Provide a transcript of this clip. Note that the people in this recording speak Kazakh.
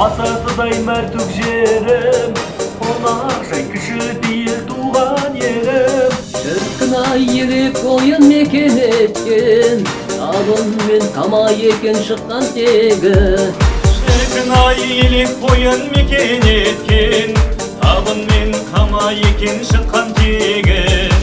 Masasıday mertuk жерім, қонақжай кіші değil туған ерім. Шіркін ай елік ойын мекен еткен, табын мен тама екен шыққан тегі. Шіркін ай елік қойын мекен еткен, табын мен қама екен шыққан тегі.